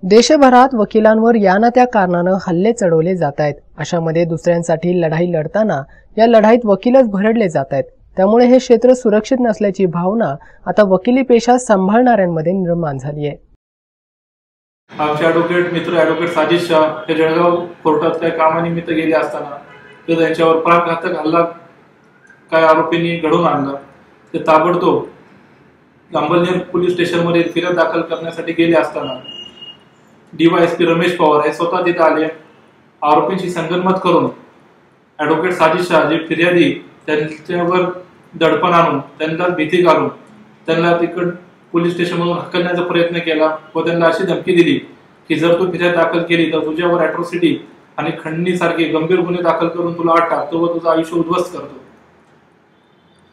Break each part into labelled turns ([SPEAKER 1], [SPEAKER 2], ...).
[SPEAKER 1] देशभरात वकिलांवर या ना त्या कारणानं हल्ले चढवले जात आहेत। अशामध्ये दुसऱ्यांसाठी लढाई लढताना या लढाईत वकीलच भरडले जात आहेत। त्यामुळे हे क्षेत्र सुरक्षित नसल्याची भावना आता वकिली पेशा सांभाळणाऱ्यांमध्ये निर्माण झाली आहे।
[SPEAKER 2] आमचे ॲडव्होकेट मित्र ॲडव्होकेट साजिद शाह हे जळगाव कोर्टात काही कामानिमित्त गेले असताना त्यांच्यावर प्राणघातक हल्ला काय आरोपींनी घडवून आणला। ते ताबडतोब अंबळनेर पोलीस स्टेशनमध्ये फिर्याद दाखल करण्यासाठी गेले असताना DYSP रमेश पवार हे स्वतः तिथे आले। आरोपींची संगनमत करून ॲडव्होकेट साजिद शाह जे फिर्यादी त्यांच्यावर दडपण आणून त्यांना भीती घालून त्यांना तिकड पोलीस स्टेशनमधून हकलण्याचा प्रयत्न केला व त्यांना अशी धमकी दिली की जर तू फिर्याद दाखल केली तर तुझ्यावर ॲट्रॉसिटी आणि खंडणीसारखे गंभीर गुन्हे दाखल करून तुला आत टाकतो व तुझं आयुष्य उद्ध्वस्त करतो।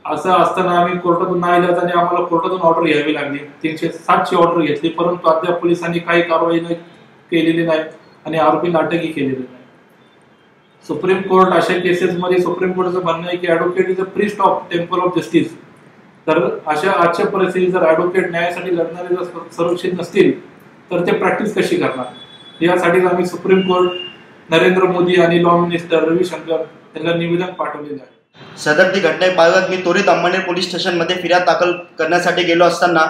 [SPEAKER 2] असं असताना आम्ही कोर्टातून नाईलाजाने आम्हाला कोर्टातून ऑर्डर घ्यावी लागली। 307 ची ऑर्डर घेतली, परंतु अद्याप पोलिसांनी काही कारवाई केलेली नाही आणि आरोपींना अटकही केलेली नाही। सुप्रीम कोर्ट अशा केसेसमध्ये सुप्रीम कोर्टाचं म्हणणं आहे की advocate is a priest of temple of justice. तर अशा आजच्या परिस्थितीत जर ॲडव्होकेट न्यायासाठी लढणारे जर सुरक्षित नसतील तर ते प्रॅक्टिस कशी करणार। यासाठीच आम्ही सुप्रीम कोर्ट, नरेंद्र मोदी आणि लॉ मिनिस्टर रविशंकर यांना निवेदन पाठवलेले आहे।
[SPEAKER 3] सदर घटने पाहत मी त्वरित अंबळनेर पोलीस स्टेशनमध्ये फिर्याद दाखल करण्यासाठी गेलो असताना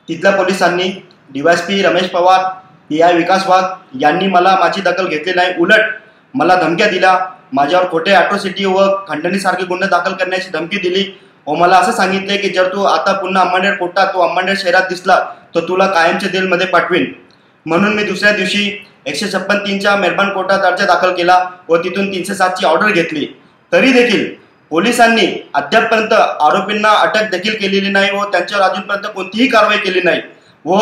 [SPEAKER 3] तिथल्या पोलिसांनी DYSP रमेश पवार, PI विकास वाघ यांनी माझी दखल घेतली नाही। उलट मला धमक्या दिल्या, माझ्यावर खोटे ॲट्रॉसिटी व खंडणीसारखे गुन्हे दाखल करण्याची धमकी दिली व मला असं सांगितले की जर तू आता पुन्हा अंबळनेर कोर्टात अंबळनेर शहरात दिसला तर तुला कायमच्या जेलमध्ये पाठवीन। म्हणून मी दुसऱ्या दिवशी 156(3) मेहरबान कोर्टात अर्ज दाखल केला व तिथून 307 ची ऑर्डर घेतली। तरी देखील पोलिसांनी अद्यापपर्यंत आरोपींना अटक देखील केलेली नाही व त्यांच्यावर अजूनपर्यंत कोणतीही कारवाई केली नाही व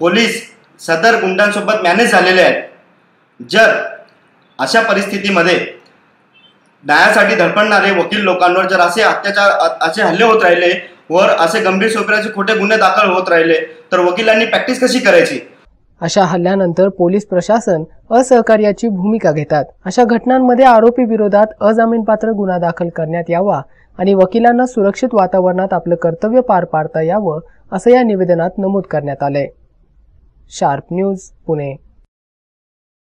[SPEAKER 3] पोलीस सदर गुंडांसोबत मॅनेज झालेले आहेत। जर अशा परिस्थितीमध्ये न्यायासाठी धडपडणारे वकील लोकांवर जर असे हल्ले होत राहिले व असे गंभीर स्वरूपाचे खोटे गुन्हे दाखल होत राहिले तर वकिलांनी प्रॅक्टिस कशी करायची।
[SPEAKER 1] अशा हल्ल्यानंतर पोलीस प्रशासन असहकार्याची भूमिका घेतात। अशा घटनांमध्ये आरोपी विरोधात अजामीनपात्र गुन्हा दाखल करण्यात यावा आणि वकिलांना सुरक्षित वातावरणात आपलं कर्तव्य पार पाडता यावं असं या निवेदनात नमूद करण्यात आलंय। Sharp news, Pune.